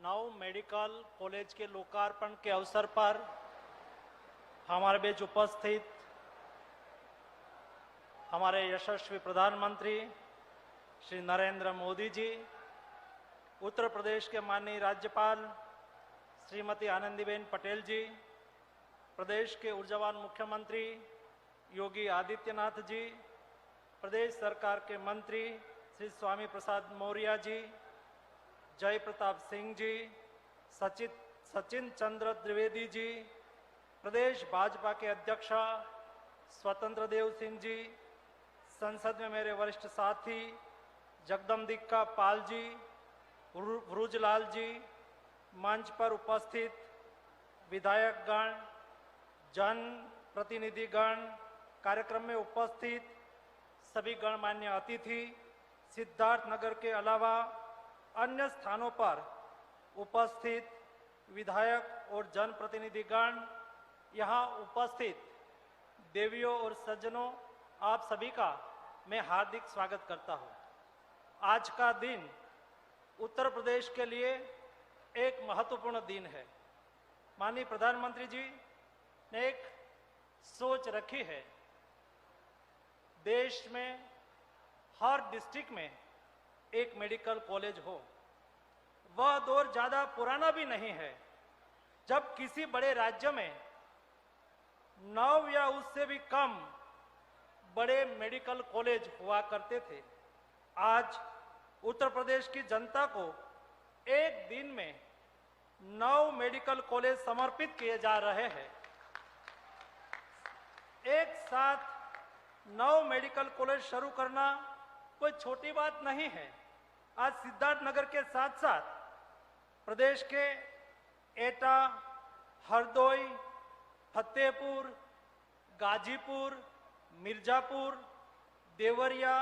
नव medical college के लोकार्पण के अवसर पर हमारे बीच उपस्थित हमारे यशस्वी प्रधानमंत्री श्री नरेंद्र मोदी जी, उत्तर प्रदेश के माननीय राज्यपाल श्रीमती आनंदीबेन पटेल जी, प्रदेश के ऊर्जावान मुख्यमंत्री योगी आदित्यनाथ जी, प्रदेश सरकार के मंत्री श्री स्वामी प्रसाद मौर्य जी, जय प्रताप सिंह जी, सचिन चंद्र द्विवेदी जी, प्रदेश भाजपा के अध्यक्ष स्वतंत्र देव सिंह जी, संसद में मेरे वरिष्ठ साथी जगदम्बिका पाल जी, ब्रुजलाल जी, मंच पर उपस्थित विधायकगण, जन प्रतिनिधिगण, कार्यक्रम में उपस्थित सभी गणमान्य अतिथि, सिद्धार्थनगर के अलावा अन्य स्थानों पर उपस्थित विधायक और जनप्रतिनिधिगण, यहाँ उपस्थित देवियों और सज्जनों, आप सभी का मैं हार्दिक स्वागत करता हूँ। आज का दिन उत्तर प्रदेश के लिए एक महत्वपूर्ण दिन है। माननीय प्रधानमंत्री जी ने एक सोच रखी है, देश में हर डिस्ट्रिक्ट में एक मेडिकल कॉलेज हो। वह दौर ज्यादा पुराना भी नहीं है जब किसी बड़े राज्य में 9 या उससे भी कम बड़े मेडिकल कॉलेज हुआ करते थे। आज उत्तर प्रदेश की जनता को एक दिन में 9 मेडिकल कॉलेज समर्पित किए जा रहे हैं। एक साथ 9 मेडिकल कॉलेज शुरू करना कोई छोटी बात नहीं है। आज सिद्धार्थनगर के साथ साथ प्रदेश के एटा, हरदोई, फतेहपुर, गाजीपुर, मिर्जापुर, देवरिया,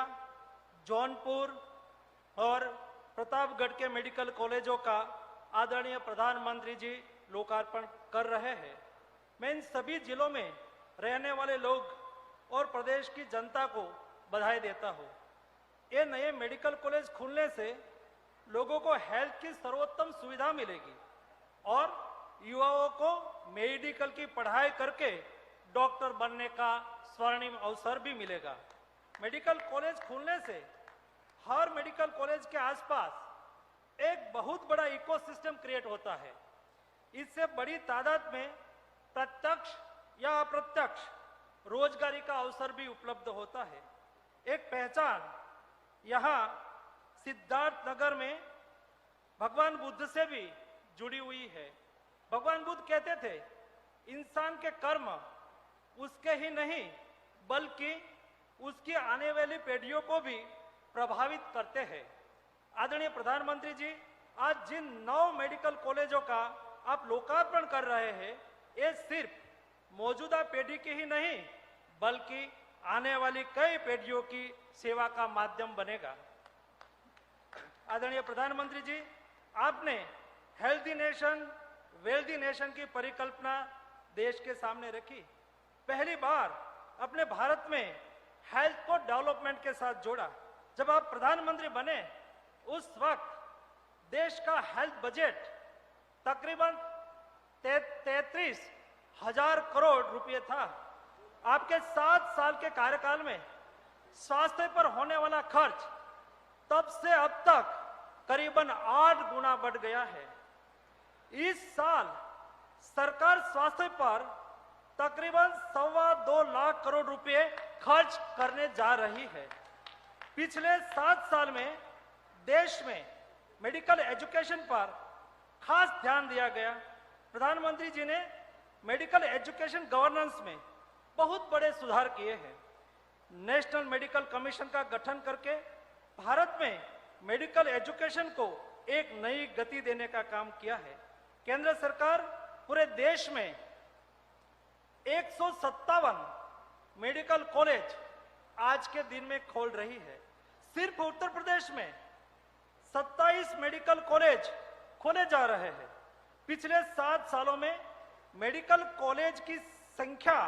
जौनपुर और प्रतापगढ़ के मेडिकल कॉलेजों का आदरणीय प्रधानमंत्री जी लोकार्पण कर रहे हैं। मैं इन सभी जिलों में रहने वाले लोग और प्रदेश की जनता को बधाई देता हूँ। ये नए मेडिकल कॉलेज खुलने से लोगों को हेल्थ की सर्वोत्तम सुविधा मिलेगी और युवाओं को मेडिकल की पढ़ाई करके डॉक्टर बनने का स्वर्णिम अवसर भी मिलेगा। मेडिकल कॉलेज खुलने से हर मेडिकल कॉलेज के आसपास एक बहुत बड़ा इकोसिस्टम क्रिएट होता है। इससे बड़ी तादाद में प्रत्यक्ष या अप्रत्यक्ष रोजगारी का अवसर भी उपलब्ध होता है। एक पहचान यहाँ सिद्धार्थनगर में भगवान बुद्ध से भी जुड़ी हुई है। भगवान बुद्ध कहते थे, इंसान के कर्म उसके ही नहीं बल्कि उसकी आने वाली पीढ़ियों को भी प्रभावित करते हैं। आदरणीय प्रधानमंत्री जी, आज जिन 9 मेडिकल कॉलेजों का आप लोकार्पण कर रहे हैं, ये सिर्फ मौजूदा पीढ़ी की ही नहीं बल्कि आने वाली कई पीढ़ियों की सेवा का माध्यम बनेगा। आदरणीय प्रधानमंत्री जी, आपने हेल्दी नेशन वेल्दी नेशन की परिकल्पना देश के सामने रखी। पहली बार अपने भारत में हेल्थ को डेवलपमेंट के साथ जोड़ा। जब आप प्रधानमंत्री बने उस वक्त देश का हेल्थ बजट तकरीबन 33,000 करोड़ रुपए था। आपके 7 साल के कार्यकाल में स्वास्थ्य पर होने वाला खर्च तब से अब तक करीबन 8 गुना बढ़ गया है। इस साल सरकार स्वास्थ्य पर तकरीबन 2.25 लाख करोड़ रुपए खर्च करने जा रही है। पिछले 7 साल में देश में मेडिकल एजुकेशन पर खास ध्यान दिया गया। प्रधानमंत्री जी ने मेडिकल एजुकेशन गवर्नेंस में बहुत बड़े सुधार किए हैं। नेशनल मेडिकल कमीशन का गठन करके भारत में मेडिकल एजुकेशन को एक नई गति देने का काम किया है। केंद्र सरकार पूरे देश में 157 मेडिकल कॉलेज आज के दिन में खोल रही है। सिर्फ उत्तर प्रदेश में 27 मेडिकल कॉलेज खोले जा रहे हैं। पिछले 7 सालों में मेडिकल कॉलेज की संख्या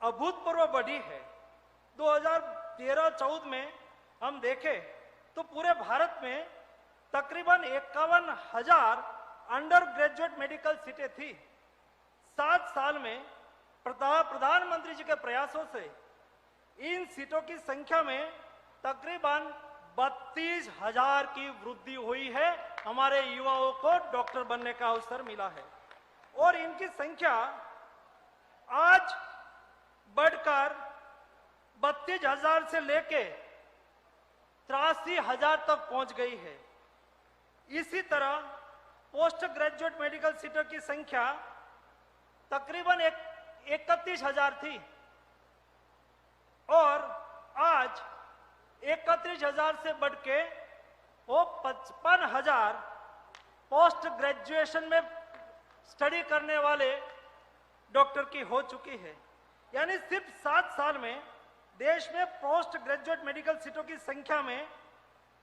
अभूतपूर्व बढ़ी है। 2013-14 में हम देखें तो पूरे भारत में तकरीबन 51,000 अंडर ग्रेजुएट मेडिकल सीटें थी। 7 साल में प्रधानमंत्री जी के प्रयासों से इन सीटों की संख्या में तकरीबन 32,000 की वृद्धि हुई है। हमारे युवाओं को डॉक्टर बनने का अवसर मिला है और इनकी संख्या आज बढ़कर 32,000 से लेके 83,000 तक पहुंच गई है। इसी तरह पोस्ट ग्रेजुएट मेडिकल सीटों की संख्या तकरीबन 31,000 थी और आज 31,000 से बढ़ के वो 55,000 पोस्ट ग्रेजुएशन में स्टडी करने वाले डॉक्टर की हो चुकी है। यानी सिर्फ 7 साल में देश में पोस्ट ग्रेजुएट मेडिकल सीटों की संख्या में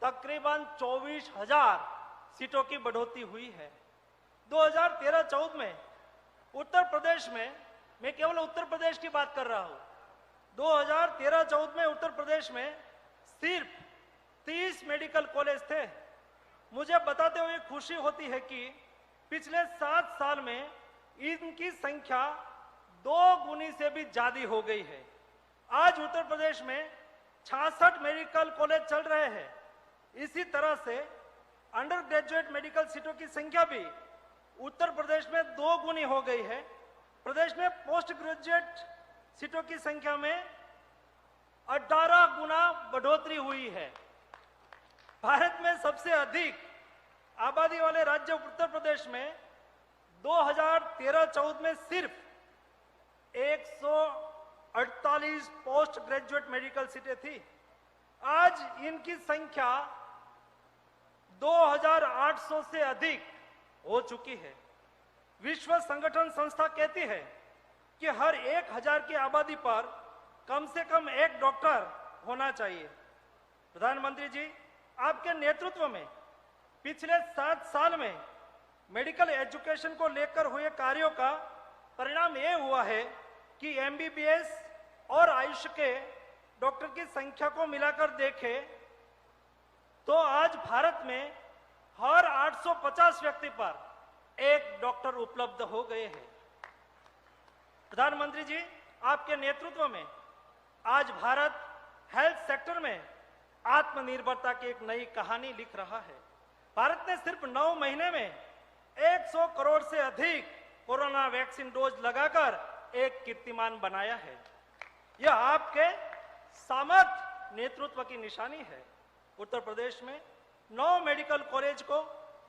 तकरीबन 24,000 सीटों की बढ़ोतरी हुई है। 2013-14 में उत्तर प्रदेश में, मैं केवल उत्तर प्रदेश की बात कर रहा हूं, 2013-14 में उत्तर प्रदेश में सिर्फ 30 मेडिकल कॉलेज थे। मुझे बताते हुए खुशी होती है कि पिछले 7 साल में इनकी संख्या 2 गुनी से भी ज्यादा हो गई है। आज उत्तर प्रदेश में 66 मेडिकल कॉलेज चल रहे हैं। इसी तरह से अंडर ग्रेजुएट मेडिकल सीटों की संख्या भी उत्तर प्रदेश में 2 गुनी हो गई है। प्रदेश में पोस्ट ग्रेजुएट सीटों की संख्या में 18 गुना बढ़ोतरी हुई है। भारत में सबसे अधिक आबादी वाले राज्य उत्तर प्रदेश में 2013-14 में सिर्फ 148 पोस्ट ग्रेजुएट मेडिकल सीटें थी। आज इनकी संख्या 2,800 से अधिक हो चुकी है। विश्व संगठन संस्था कहती है कि हर 1,000 की आबादी पर कम से कम 1 डॉक्टर होना चाहिए। प्रधानमंत्री जी, आपके नेतृत्व में पिछले 7 साल में मेडिकल एजुकेशन को लेकर हुए कार्यों का परिणाम यह हुआ है कि एमबीबीएस और आयुष के डॉक्टर की संख्या को मिलाकर देखें तो आज भारत में हर 850 व्यक्ति पर 1 डॉक्टर उपलब्ध हो गए हैं। प्रधानमंत्री जी, आपके नेतृत्व में आज भारत हेल्थ सेक्टर में आत्मनिर्भरता की एक नई कहानी लिख रहा है। भारत ने सिर्फ 9 महीने में 100 करोड़ से अधिक कोरोना वैक्सीन डोज लगाकर एक कीर्तिमान बनाया है। यह आपके सामर्थ नेतृत्व की निशानी है। उत्तर प्रदेश में 9 मेडिकल कॉलेज को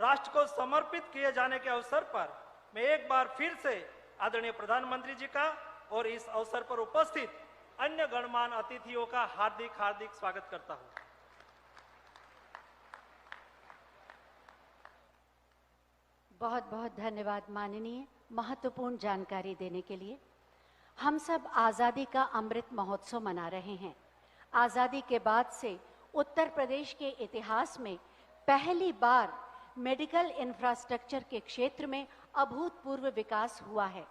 राष्ट्र को समर्पित किए जाने के अवसर पर मैं एक बार फिर से आदरणीय प्रधानमंत्री जी का और इस अवसर पर उपस्थित अन्य गणमान्य अतिथियों का हार्दिक हार्दिक स्वागत करता हूं। बहुत बहुत धन्यवाद माननीय, महत्वपूर्ण जानकारी देने के लिए। हम सब आज़ादी का अमृत महोत्सव मना रहे हैं। आज़ादी के बाद से उत्तर प्रदेश के इतिहास में पहली बार मेडिकल इंफ्रास्ट्रक्चर के क्षेत्र में अभूतपूर्व विकास हुआ है।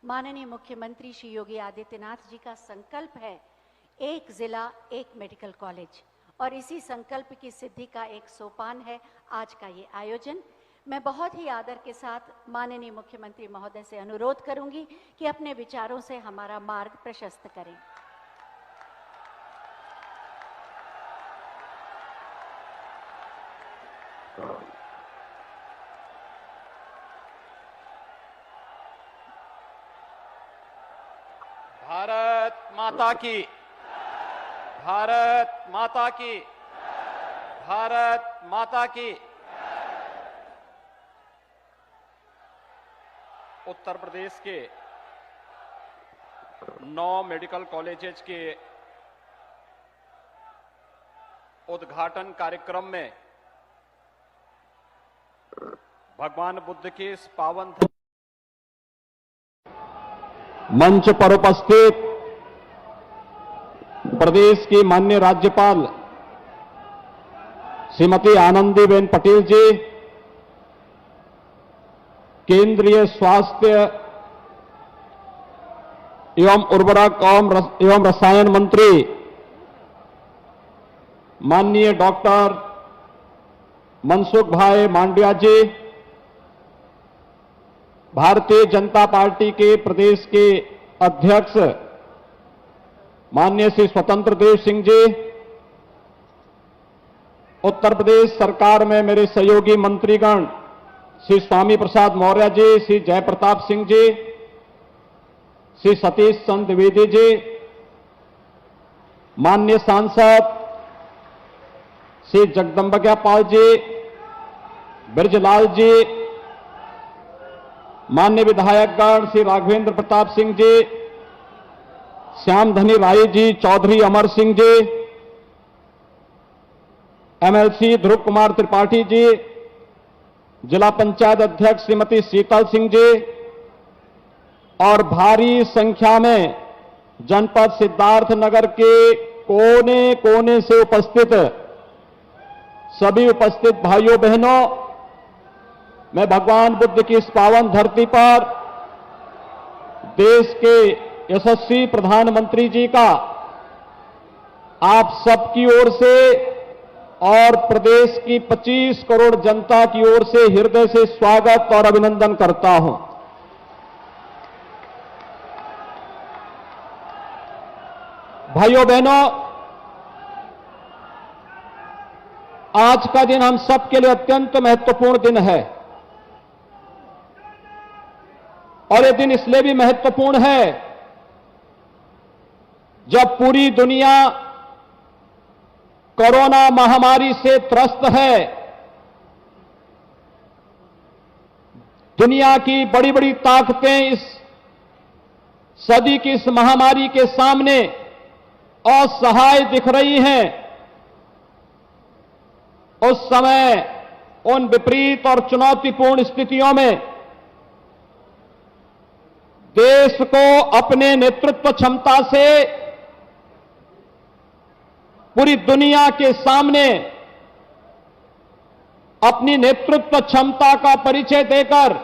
माननीय मुख्यमंत्री श्री योगी आदित्यनाथ जी का संकल्प है 1 जिला 1 मेडिकल कॉलेज, और इसी संकल्प की सिद्धि का एक सोपान है आज का ये आयोजन। मैं बहुत ही आदर के साथ माननीय मुख्यमंत्री महोदय से अनुरोध करूंगी कि अपने विचारों से हमारा मार्ग प्रशस्त करें। भारत माता की, भारत माता की, भारत माता की। उत्तर प्रदेश के 9 मेडिकल कॉलेजेस के उद्घाटन कार्यक्रम में भगवान बुद्ध के इस पावन मंच पर उपस्थित प्रदेश की माननीय राज्यपाल श्रीमती आनंदीबेन पटेल जी, केंद्रीय स्वास्थ्य एवं उर्वरक एवं रसायन मंत्री माननीय डॉक्टर मनसुख भाई मांडविया जी, भारतीय जनता पार्टी के प्रदेश के अध्यक्ष माननीय श्री स्वतंत्र देव सिंह जी, उत्तर प्रदेश सरकार में मेरे सहयोगी मंत्रीगण श्री स्वामी प्रसाद मौर्य जी, श्री जयप्रताप सिंह जी, श्री सतीश चंद्र द्विवेदी जी, माननीय सांसद श्री जगदम्बिका पाल जी, ब्रजलाल जी, माननीय विधायकगण श्री राघवेंद्र प्रताप सिंह जी, श्यामधनी राय जी, चौधरी अमर सिंह जी, एमएलसी ध्रुव कुमार त्रिपाठी जी, जिला पंचायत अध्यक्ष श्रीमती शीतल सिंह जी और भारी संख्या में जनपद सिद्धार्थनगर के कोने कोने से उपस्थित सभी उपस्थित भाइयों बहनों, मैं भगवान बुद्ध की इस पावन धरती पर देश के यशस्वी प्रधानमंत्री जी का आप सबकी ओर से और प्रदेश की 25 करोड़ जनता की ओर से हृदय से स्वागत और अभिनंदन करता हूं। भाइयों बहनों, आज का दिन हम सबके लिए अत्यंत महत्वपूर्ण दिन है और यह दिन इसलिए भी महत्वपूर्ण है जब पूरी दुनिया कोरोना महामारी से त्रस्त है। दुनिया की बड़ी बड़ी ताकतें इस सदी की इस महामारी के सामने असहाय दिख रही हैं। उस समय उन विपरीत और चुनौतीपूर्ण स्थितियों में देश को अपने नेतृत्व क्षमता से पूरी दुनिया के सामने अपनी नेतृत्व क्षमता का परिचय देकर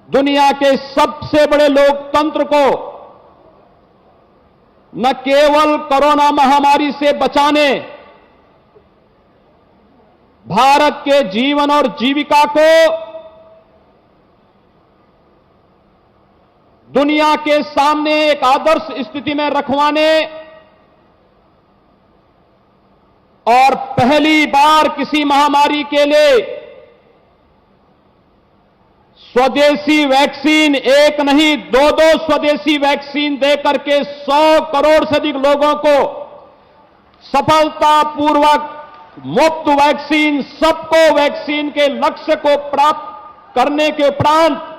दुनिया के सबसे बड़े लोकतंत्र को न केवल कोरोना महामारी से बचाने, भारत के जीवन और जीविका को दुनिया के सामने एक आदर्श स्थिति में रखवाने और पहली बार किसी महामारी के लिए स्वदेशी वैक्सीन, एक नहीं दो स्वदेशी वैक्सीन देकर के 100 करोड़ से अधिक लोगों को सफलतापूर्वक मुफ्त वैक्सीन, सबको वैक्सीन के लक्ष्य को प्राप्त करने के उपरांत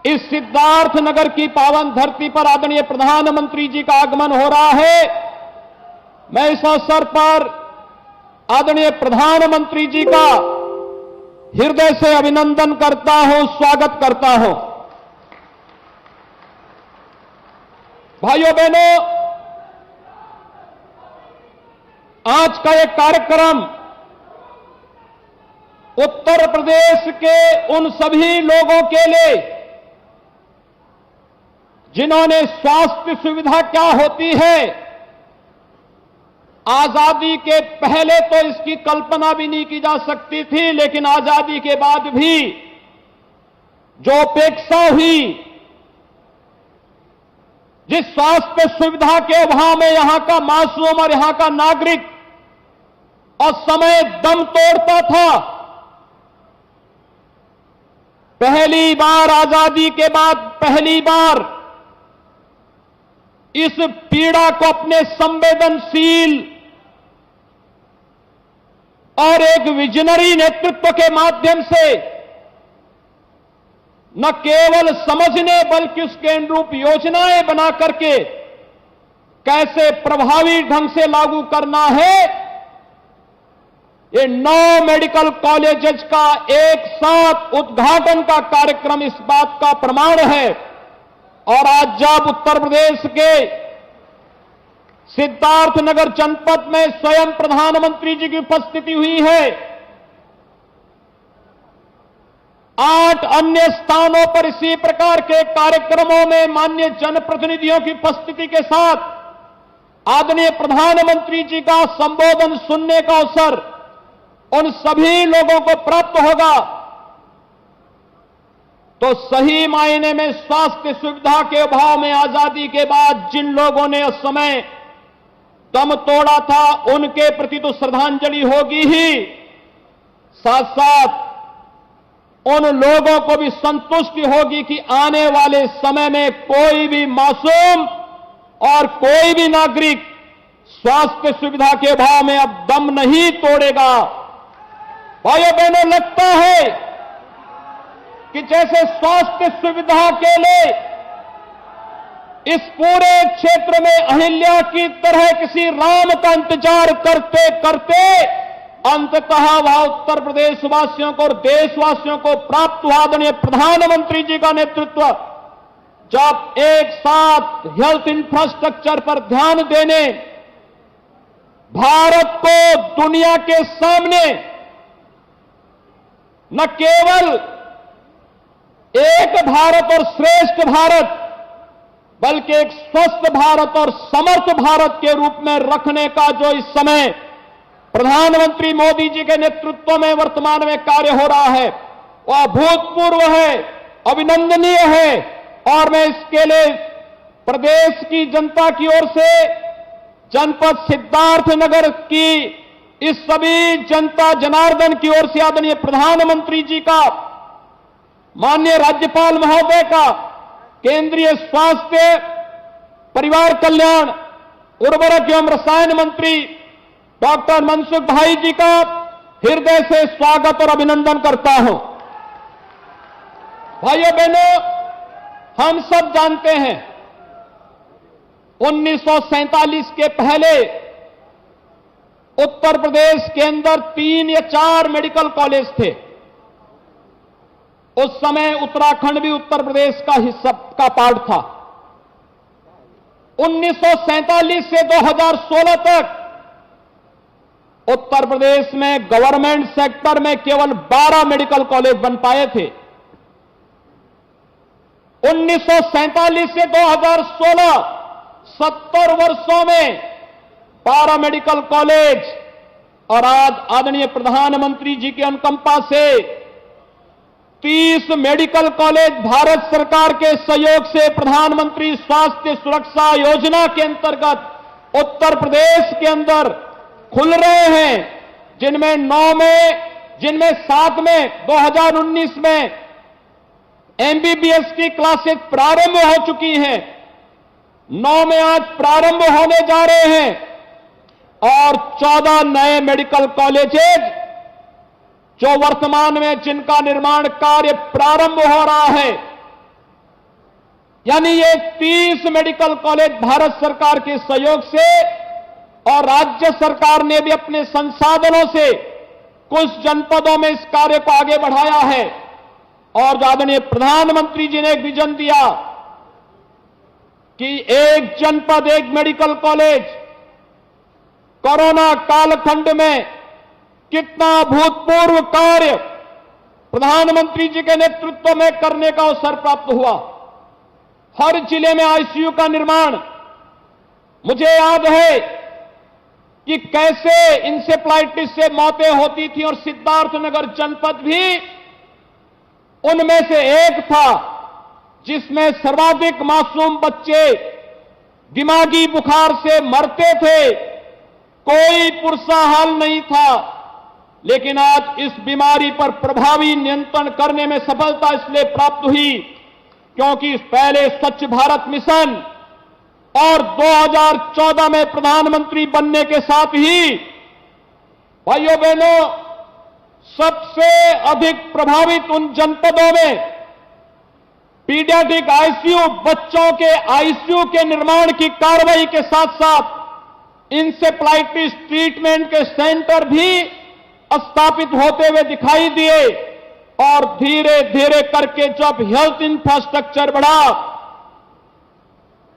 इस सिद्धार्थनगर की पावन धरती पर आदरणीय प्रधानमंत्री जी का आगमन हो रहा है। मैं इस अवसर पर आदरणीय प्रधानमंत्री जी का हृदय से अभिनंदन करता हूं, स्वागत करता हूं। भाइयों बहनों, आज का यह कार्यक्रम उत्तर प्रदेश के उन सभी लोगों के लिए जिन्होंने स्वास्थ्य सुविधा क्या होती है, आजादी के पहले तो इसकी कल्पना भी नहीं की जा सकती थी, लेकिन आजादी के बाद भी जो उपेक्षा हुई, जिस स्वास्थ्य सुविधा के अभाव में यहां का मासूम और यहां का नागरिक और समय दम तोड़ता था, पहली बार आजादी के बाद पहली बार इस पीड़ा को अपने संवेदनशील और एक विजनरी नेतृत्व के माध्यम से न केवल समझने बल्कि उसके अनुरूप योजनाएं बना करके कैसे प्रभावी ढंग से लागू करना है, ये 9 मेडिकल कॉलेजेस का एक साथ उद्घाटन का कार्यक्रम इस बात का प्रमाण है। और आज जब उत्तर प्रदेश के सिद्धार्थनगर जनपद में स्वयं प्रधानमंत्री जी की उपस्थिति हुई है, 8 अन्य स्थानों पर इसी प्रकार के कार्यक्रमों में माननीय जनप्रतिनिधियों की उपस्थिति के साथ आदरणीय प्रधानमंत्री जी का संबोधन सुनने का अवसर उन सभी लोगों को प्राप्त होगा, तो सही मायने में स्वास्थ्य सुविधा के अभाव में आजादी के बाद जिन लोगों ने उस समय दम तोड़ा था, उनके प्रति तो श्रद्धांजलि होगी ही, साथ साथ उन लोगों को भी संतुष्टि होगी कि आने वाले समय में कोई भी मासूम और कोई भी नागरिक स्वास्थ्य सुविधा के अभाव में अब दम नहीं तोड़ेगा। भाइयों बहनों, लगता है कि जैसे स्वास्थ्य सुविधा के लिए इस पूरे क्षेत्र में अहिल्या की तरह किसी राम का इंतजार करते करते अंततः वह उत्तर प्रदेश वासियों को और देशवासियों को प्राप्त हुआ आदरणीय प्रधानमंत्री जी का नेतृत्व, जब एक साथ हेल्थ इंफ्रास्ट्रक्चर पर ध्यान देने भारत को दुनिया के सामने न केवल एक भारत और श्रेष्ठ भारत, बल्कि एक स्वस्थ भारत और समर्थ भारत के रूप में रखने का जो इस समय प्रधानमंत्री मोदी जी के नेतृत्व में वर्तमान में कार्य हो रहा है, वह अभूतपूर्व है, अभिनंदनीय है। और मैं इसके लिए प्रदेश की जनता की ओर से, जनपद सिद्धार्थनगर की इस सभी जनता जनार्दन की ओर से आदरणीय प्रधानमंत्री जी का, माननीय राज्यपाल महोदय का, केंद्रीय स्वास्थ्य परिवार कल्याण उर्वरक एवं रसायन मंत्री डॉक्टर मनसुख भाई जी का हृदय से स्वागत और अभिनंदन करता हूं। भाइयों बहनों, हम सब जानते हैं 1947 के पहले उत्तर प्रदेश के अंदर 3 या 4 मेडिकल कॉलेज थे। उस समय उत्तराखंड भी उत्तर प्रदेश का हिस्सा का पार्ट था। 1947 से 2016 तक उत्तर प्रदेश में गवर्नमेंट सेक्टर में केवल 12 मेडिकल कॉलेज बन पाए थे। 1947 से 2016 70 वर्षों में 12 मेडिकल कॉलेज, और आज आदरणीय प्रधानमंत्री जी की अनुकंपा से 30 मेडिकल कॉलेज भारत सरकार के सहयोग से प्रधानमंत्री स्वास्थ्य सुरक्षा योजना के अंतर्गत उत्तर प्रदेश के अंदर खुल रहे हैं, जिनमें 9 में, जिनमें 7 में 2019 में एमबीबीएस की क्लासेस प्रारंभ हो चुकी हैं, 9 में आज प्रारंभ होने जा रहे हैं, और 14 नए मेडिकल कॉलेजेस जो वर्तमान में जिनका निर्माण कार्य प्रारंभ हो रहा है। यानी ये 30 मेडिकल कॉलेज भारत सरकार के सहयोग से, और राज्य सरकार ने भी अपने संसाधनों से कुछ जनपदों में इस कार्य को आगे बढ़ाया है। और आदरणीय प्रधानमंत्री जी ने एक विजन दिया कि एक जनपद एक मेडिकल कॉलेज, कोरोना कालखंड में कितना भूतपूर्व कार्य प्रधानमंत्री जी के नेतृत्व में करने का अवसर प्राप्त हुआ। हर जिले में आईसीयू का निर्माण, मुझे याद है कि कैसे इंसेफ्लाइटिस से मौतें होती थी, और सिद्धार्थनगर जनपद भी उनमें से एक था जिसमें सर्वाधिक मासूम बच्चे दिमागी बुखार से मरते थे। कोई पुरसा हाल नहीं था, लेकिन आज इस बीमारी पर प्रभावी नियंत्रण करने में सफलता इसलिए प्राप्त हुई क्योंकि पहले स्वच्छ भारत मिशन और 2014 में प्रधानमंत्री बनने के साथ ही, भाइयों बहनों, सबसे अधिक प्रभावित उन जनपदों में पीडियाट्रिक आईसीयू, बच्चों के आईसीयू के निर्माण की कार्रवाई के साथ साथ इंसेफ्लाइटिस ट्रीटमेंट के सेंटर भी स्थापित होते हुए दिखाई दिए। और धीरे धीरे करके जब हेल्थ इंफ्रास्ट्रक्चर बढ़ा,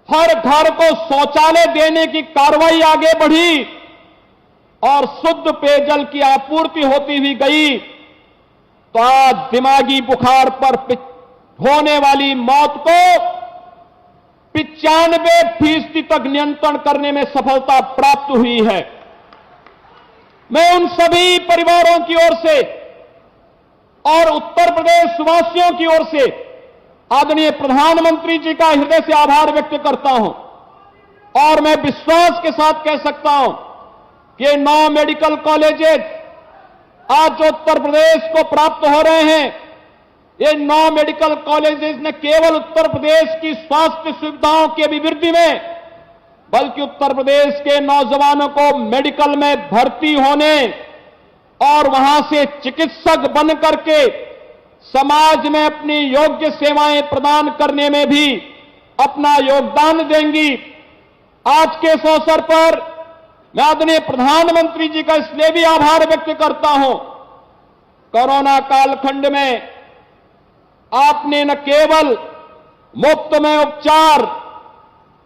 हर घर को शौचालय देने की कार्रवाई आगे बढ़ी और शुद्ध पेयजल की आपूर्ति होती हुई गई, तो आज दिमागी बुखार पर होने वाली मौत को 95% तक नियंत्रण करने में सफलता प्राप्त हुई है। मैं उन सभी परिवारों की ओर से और उत्तर प्रदेश वासियों की ओर से आदरणीय प्रधानमंत्री जी का हृदय से आभार व्यक्त करता हूं और मैं विश्वास के साथ कह सकता हूं कि ये 9 मेडिकल कॉलेजेस आज जो उत्तर प्रदेश को प्राप्त हो रहे हैं, ये 9 मेडिकल कॉलेजेस न केवल उत्तर प्रदेश की स्वास्थ्य सुविधाओं की अभिवृद्धि में, बल्कि उत्तर प्रदेश के नौजवानों को मेडिकल में भर्ती होने और वहां से चिकित्सक बन करके समाज में अपनी योग्य सेवाएं प्रदान करने में भी अपना योगदान देंगी। आज के इस अवसर पर मैं आदरणीय प्रधानमंत्री जी का इसलिए भी आभार व्यक्त करता हूं, कोरोना कालखंड में आपने न केवल मुफ्त में उपचार,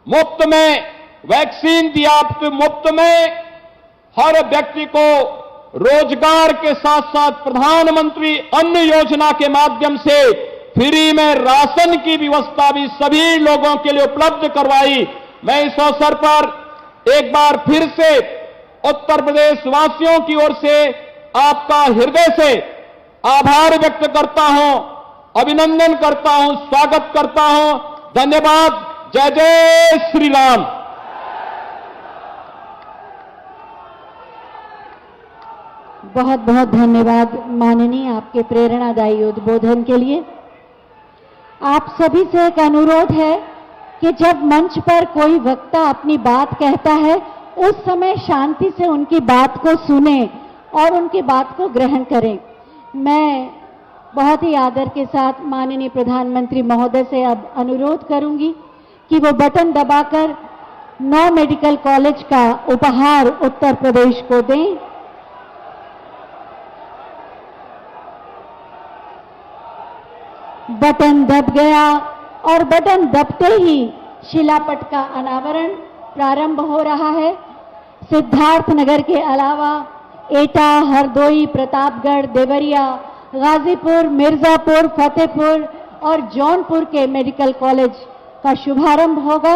मुफ्त में वैक्सीन दिया, आपके मुफ्त में हर व्यक्ति को रोजगार के साथ साथ प्रधानमंत्री अन्न योजना के माध्यम से फ्री में राशन की व्यवस्था भी सभी लोगों के लिए उपलब्ध करवाई। मैं इस अवसर पर एक बार फिर से उत्तर प्रदेश वासियों की ओर से आपका हृदय से आभार व्यक्त करता हूं, अभिनंदन करता हूं, स्वागत करता हूं। धन्यवाद। जय जय श्री राम। बहुत बहुत धन्यवाद माननीय, आपके प्रेरणादायी उद्बोधन के लिए। आप सभी से एक अनुरोध है कि जब मंच पर कोई वक्ता अपनी बात कहता है, उस समय शांति से उनकी बात को सुने और उनकी बात को ग्रहण करें। मैं बहुत ही आदर के साथ माननीय प्रधानमंत्री महोदय से अब अनुरोध करूंगी कि वो बटन दबाकर 9 मेडिकल कॉलेज का उपहार उत्तर प्रदेश को दें। बटन दब गया और बटन दबते ही शिलापट का अनावरण प्रारंभ हो रहा है। सिद्धार्थनगर के अलावा एटा, हरदोई, प्रतापगढ़, देवरिया, गाजीपुर, मिर्जापुर, फतेहपुर और जौनपुर के मेडिकल कॉलेज का शुभारंभ होगा।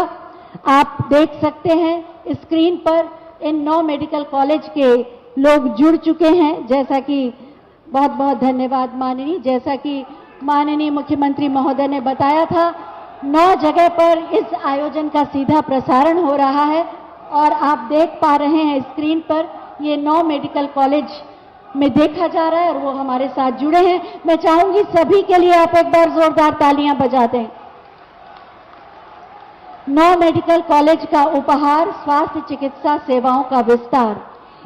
आप देख सकते हैं स्क्रीन पर इन 9 मेडिकल कॉलेज के लोग जुड़ चुके हैं। जैसा कि बहुत बहुत धन्यवाद माननीय, जैसा कि माननीय मुख्यमंत्री महोदय ने बताया था, 9 जगह पर इस आयोजन का सीधा प्रसारण हो रहा है और आप देख पा रहे हैं स्क्रीन पर ये 9 मेडिकल कॉलेज में देखा जा रहा है और वो हमारे साथ जुड़े हैं। मैं चाहूंगी सभी के लिए आप एक बार जोरदार तालियां बजा दें। 9 मेडिकल कॉलेज का उपहार, स्वास्थ्य चिकित्सा सेवाओं का विस्तार,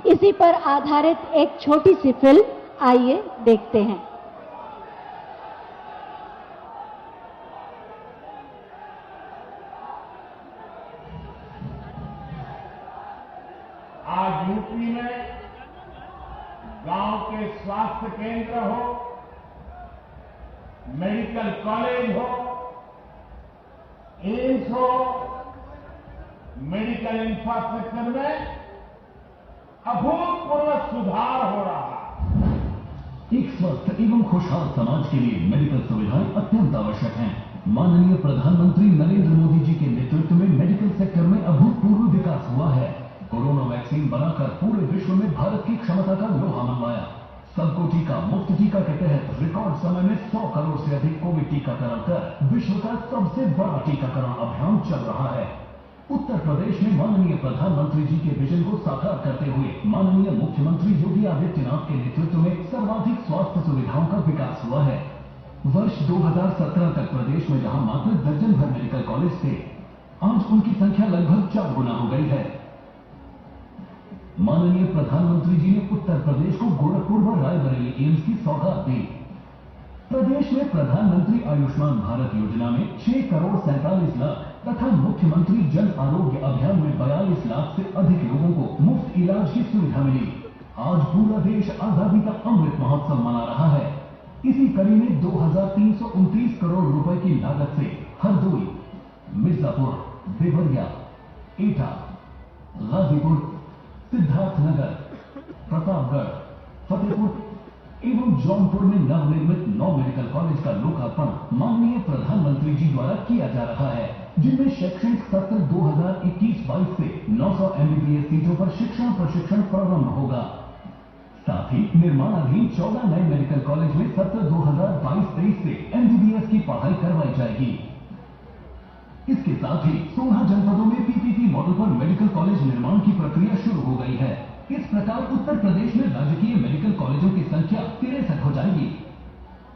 इसी पर आधारित एक छोटी सी फिल्म, आइए देखते हैं। आज यूपी में गांव के स्वास्थ्य केंद्र हो, मेडिकल कॉलेज हो, एम्स हो, मेडिकल इंफ्रास्ट्रक्चर में अभूतपूर्व सुधार हो रहा है। एक स्वस्थ एवं खुशहाल समाज के लिए मेडिकल सुविधाएं अत्यंत आवश्यक हैं। माननीय प्रधानमंत्री नरेंद्र मोदी जी के नेतृत्व में मेडिकल सेक्टर में अभूतपूर्व विकास हुआ है। कोरोना वैक्सीन बनाकर पूरे विश्व में भारत की क्षमता का लोहा मनवाया। सबको टीका, मुफ्त टीका के तहत रिकॉर्ड समय में 100 करोड़ से अधिक कोविड टीकाकरण कर विश्व का सबसे बड़ा टीकाकरण अभियान चल रहा है। उत्तर प्रदेश में माननीय प्रधानमंत्री जी के विजन को साकार करते हुए माननीय मुख्यमंत्री योगी आदित्यनाथ के नेतृत्व में सर्वाधिक स्वास्थ्य सुविधाओं का विकास हुआ है। वर्ष 2017 तक प्रदेश में जहां मात्र दर्जन भर मेडिकल कॉलेज थे, आज उनकी संख्या लगभग 4 गुना हो गई है। माननीय प्रधानमंत्री जी ने उत्तर प्रदेश को गोरखपुर व रायबरेली एम्स की सौगात दी। प्रदेश में प्रधानमंत्री आयुष्मान भारत योजना में 6 करोड़ 47 लाख तथा मुख्यमंत्री जन आरोग्य अभियान में 42 लाख से अधिक लोगों को मुफ्त इलाज की सुविधा मिली। आज पूरा देश आजादी का अमृत महोत्सव मना रहा है। इसी कड़ी में 2329 करोड़ रुपए की लागत से हरदोई, मिर्जापुर, देवरिया, एटा, गाजीपुर, सिद्धार्थनगर, प्रतापगढ़, फतेहपुर, एवं जौनपुर में नवनिर्मित 9 मेडिकल कॉलेज का लोकार्पण माननीय प्रधानमंत्री जी द्वारा किया जा रहा है, जिनमें शैक्षणिक सत्र 2021-22 से 900 MBBS सीटों पर शिक्षण प्रशिक्षण प्रारंभ होगा। साथ ही निर्माणाधीन 14 नए मेडिकल कॉलेज में सत्र 2022-23 से MBBS की पढ़ाई करवाई जाएगी। इसके साथ ही 16 जनपदों में PPP मॉडल पर मेडिकल कॉलेज निर्माण की प्रक्रिया शुरू हो गई है। इस प्रकार उत्तर प्रदेश में राजकीय मेडिकल कॉलेजों की संख्या 63 हो जाएगी।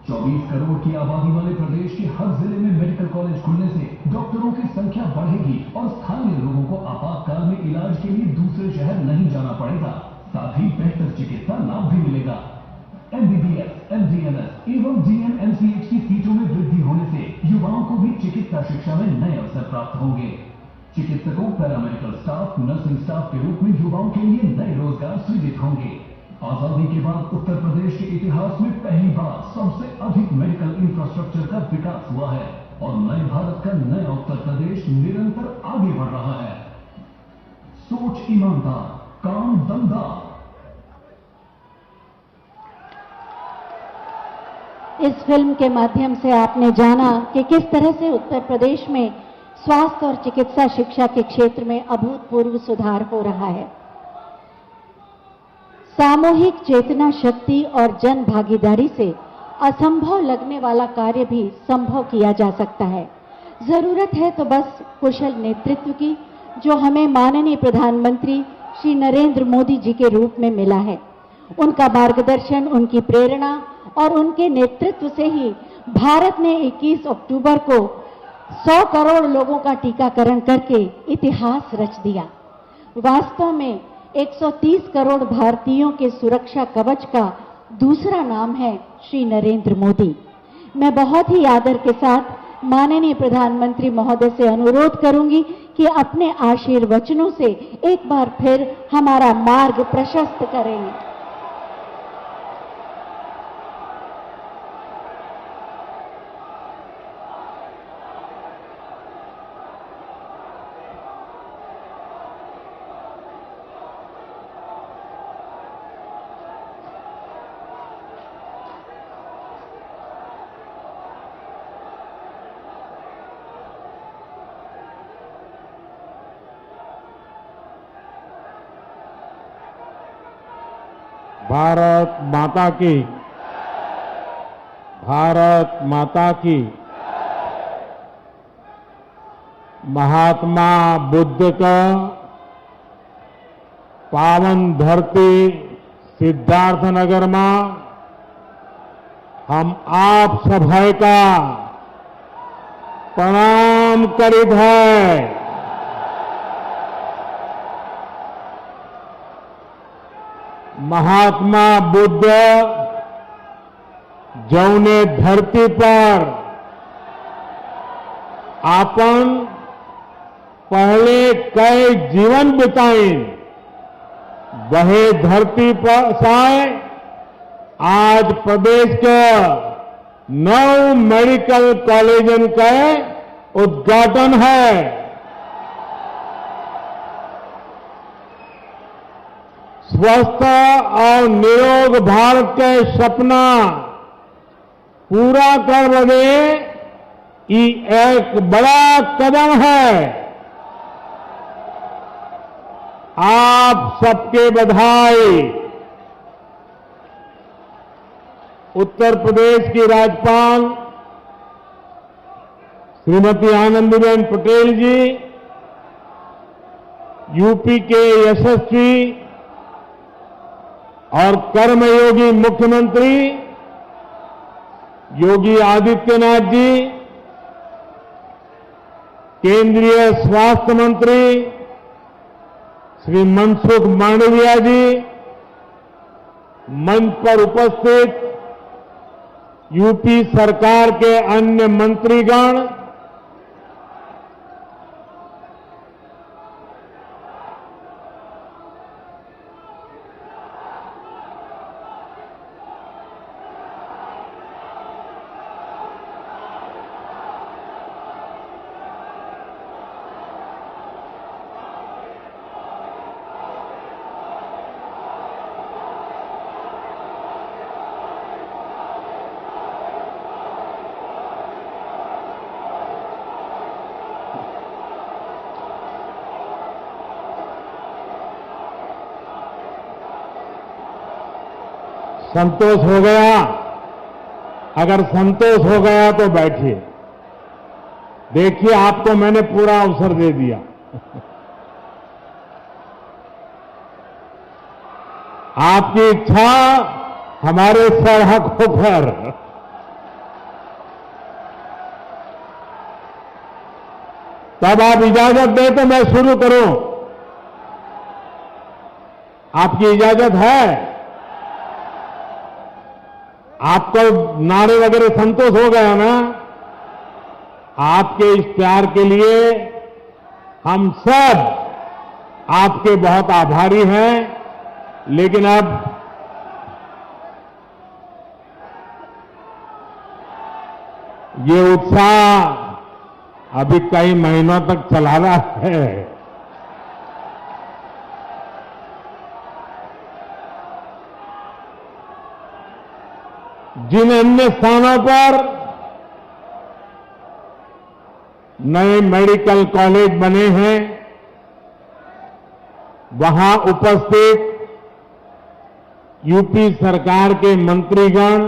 24 करोड़ की आबादी वाले प्रदेश के हर जिले में मेडिकल कॉलेज खुलने से डॉक्टरों की संख्या बढ़ेगी और स्थानीय लोगों को आपातकाल में इलाज के लिए दूसरे शहर नहीं जाना पड़ेगा। साथ ही बेहतर चिकित्सा लाभ भी मिलेगा। MBBS, MDMS एवं DNMCH की सीटों में वृद्धि होने से युवाओं को भी चिकित्सा शिक्षा में नए अवसर प्राप्त होंगे। चिकित्सकों, पैरामेडिकल स्टाफ, नर्सिंग स्टाफ के रूप में युवाओं के लिए नए रोजगार सृजित होंगे। आजादी के बाद उत्तर प्रदेश के इतिहास में पहली बार सबसे अधिक मेडिकल इंफ्रास्ट्रक्चर का विकास हुआ है और नए भारत का नया उत्तर प्रदेश निरंतर आगे बढ़ रहा है। सोच ईमानदार, काम दमदार। इस फिल्म के माध्यम से आपने जाना कि किस तरह से उत्तर प्रदेश में स्वास्थ्य और चिकित्सा शिक्षा के क्षेत्र में अभूतपूर्व सुधार हो रहा है। सामूहिक चेतना शक्ति और जन भागीदारी से असंभव लगने वाला कार्य भी संभव किया जा सकता है। जरूरत है तो बस कुशल नेतृत्व की, जो हमें माननीय प्रधानमंत्री श्री नरेंद्र मोदी जी के रूप में मिला है। उनका मार्गदर्शन, उनकी प्रेरणा और उनके नेतृत्व से ही भारत ने 21 अक्टूबर को 100 करोड़ लोगों का टीकाकरण करके इतिहास रच दिया। वास्तव में 130 करोड़ भारतीयों के सुरक्षा कवच का दूसरा नाम है श्री नरेंद्र मोदी। मैं बहुत ही आदर के साथ माननीय प्रधानमंत्री महोदय से अनुरोध करूंगी कि अपने आशीर्वचनों से एक बार फिर हमारा मार्ग प्रशस्त करें। भारत माता की, भारत माता की। महात्मा बुद्ध का पावन धरती सिद्धार्थनगर में हम आप सभी का प्रणाम करीत है। महात्मा बुद्ध जौने धरती पर आपन पहले कई जीवन बिताई, वही धरती पर से आज प्रदेश के 9 मेडिकल कॉलेजन का उद्घाटन है। स्वस्थ और निरोग भारत के सपना पूरा कर बदे ये एक बड़ा कदम है। आप सबके बधाई। उत्तर प्रदेश की राज्यपाल श्रीमती आनंदीबेन पटेल जी, यूपी के यशस्वी और कर्मयोगी मुख्यमंत्री योगी आदित्यनाथ जी, केंद्रीय स्वास्थ्य मंत्री श्री मनसुख मांडविया जी, मंच पर उपस्थित यूपी सरकार के अन्य मंत्रीगण, संतोष हो गया? अगर संतोष हो गया तो बैठिए। देखिए, आपको मैंने पूरा अवसर दे दिया। आपकी इच्छा हमारे सरहकों पर। तब आप इजाजत दें तो मैं शुरू करूं। आपकी इजाजत है? आपको नारे वगैरह संतोष हो गया ना? आपके इस प्यार के लिए हम सब आपके बहुत आभारी हैं। लेकिन अब ये उत्साह अभी कई महीनों तक चलाना है। जिन अन्य स्थानों पर नए मेडिकल कॉलेज बने हैं, वहां उपस्थित यूपी सरकार के मंत्रीगण,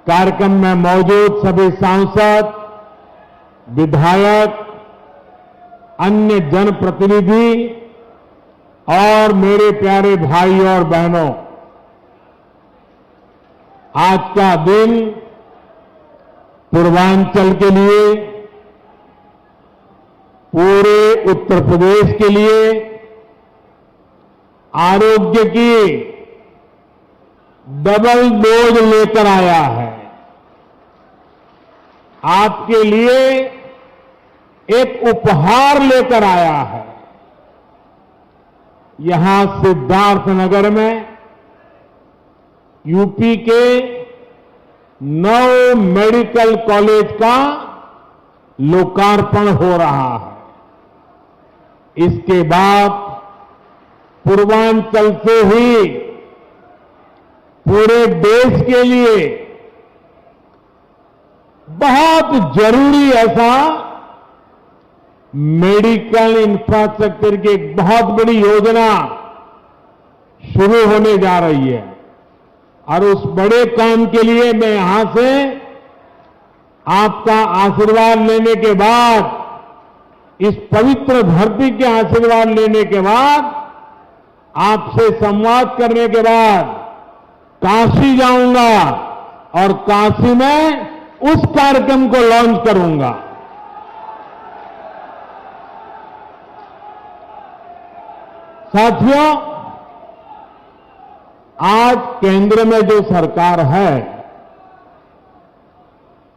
कार्यक्रम में मौजूद सभी सांसद, विधायक, अन्य जनप्रतिनिधि और मेरे प्यारे भाई और बहनों, आज का दिन पूर्वांचल के लिए, पूरे उत्तर प्रदेश के लिए आरोग्य की डबल डोज लेकर आया है। आपके लिए एक उपहार लेकर आया है। यहां सिद्धार्थनगर में यूपी के 9 मेडिकल कॉलेज का लोकार्पण हो रहा है। इसके बाद पूर्वांचल से ही पूरे देश के लिए बहुत जरूरी ऐसा मेडिकल इंफ्रास्ट्रक्चर की एक बहुत बड़ी योजना शुरू होने जा रही है। और उस बड़े काम के लिए मैं यहां से आपका आशीर्वाद लेने के बाद, इस पवित्र धरती के आशीर्वाद लेने के बाद, आपसे संवाद करने के बाद काशी जाऊंगा और काशी में उस कार्यक्रम को लॉन्च करूंगा। साथियों, आज केंद्र में जो सरकार है,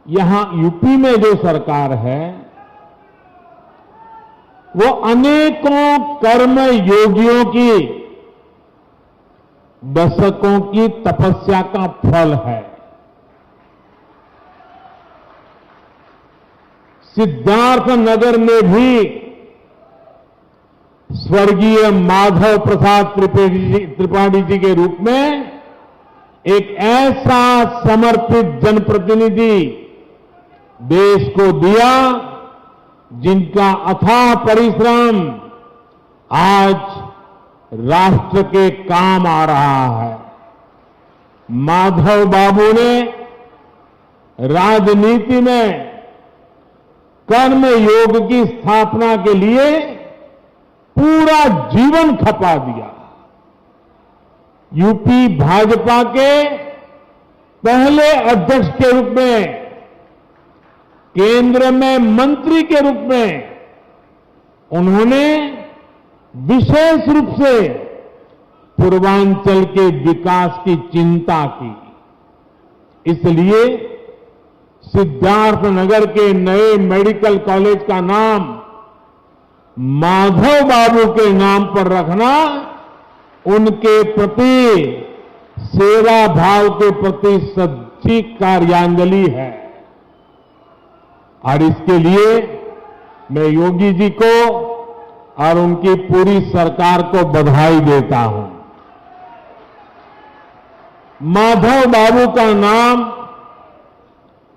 यहां यूपी में जो सरकार है, वो अनेकों कर्म योगियों की दशकों की तपस्या का फल है। सिद्धार्थनगर में भी स्वर्गीय माधव प्रसाद त्रिपाठी जी के रूप में एक ऐसा समर्पित जनप्रतिनिधि देश को दिया, जिनका अथाह परिश्रम आज राष्ट्र के काम आ रहा है। माधव बाबू ने राजनीति में कर्म योग की स्थापना के लिए पूरा जीवन खपा दिया। यूपी भाजपा के पहले अध्यक्ष के रूप में, केंद्र में मंत्री के रूप में उन्होंने विशेष रूप से पूर्वांचल के विकास की चिंता की। इसलिए सिद्धार्थनगर के नए मेडिकल कॉलेज का नाम माधव बाबू के नाम पर रखना उनके प्रति सेवा भाव के प्रति सच्ची कार्यांजलि है। और इसके लिए मैं योगी जी को और उनकी पूरी सरकार को बधाई देता हूं। माधव बाबू का नाम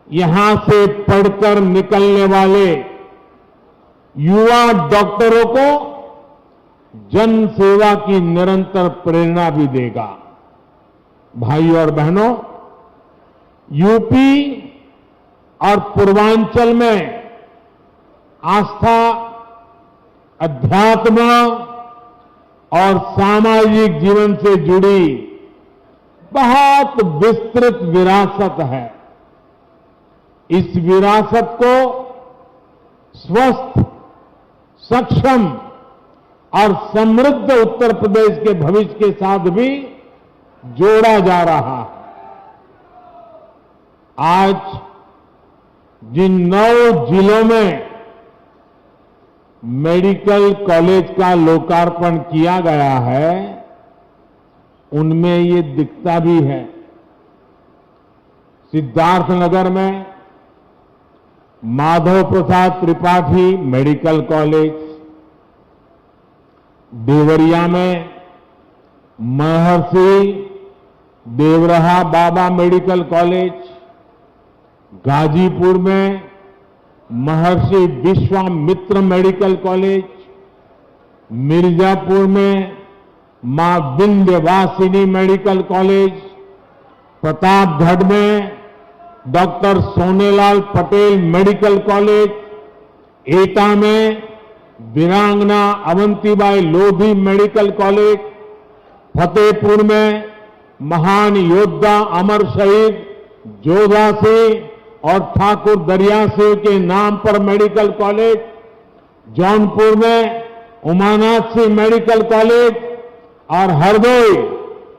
यहां से पढ़कर निकलने वाले युवा डॉक्टरों को जन सेवा की निरंतर प्रेरणा भी देगा। भाई और बहनों, यूपी और पूर्वांचल में आस्था, अध्यात्म और सामाजिक जीवन से जुड़ी बहुत विस्तृत विरासत है। इस विरासत को स्वस्थ, सक्षम और समृद्ध उत्तर प्रदेश के भविष्य के साथ भी जोड़ा जा रहा है। आज जिन 9 जिलों में मेडिकल कॉलेज का लोकार्पण किया गया है, उनमें ये दिखता भी है। सिद्धार्थनगर में माधव प्रसाद त्रिपाठी मेडिकल कॉलेज, देवरिया में महर्षि देवरहा बाबा मेडिकल कॉलेज, गाजीपुर में महर्षि विश्वामित्र मेडिकल कॉलेज, मिर्जापुर में मां विंध्यवासिनी मेडिकल कॉलेज, प्रतापगढ़ में doctor Sonelal Patel medical college, एटा में वीरांगना अवंतीबाई लोधी मेडिकल कॉलेज, फतेहपुर में महान योद्धा अमर शहीद जोधा सिंह और ठाकुर दरिया सिंह के नाम पर मेडिकल कॉलेज, जौनपुर में उमानाथ सिंह मेडिकल कॉलेज और हरदोई,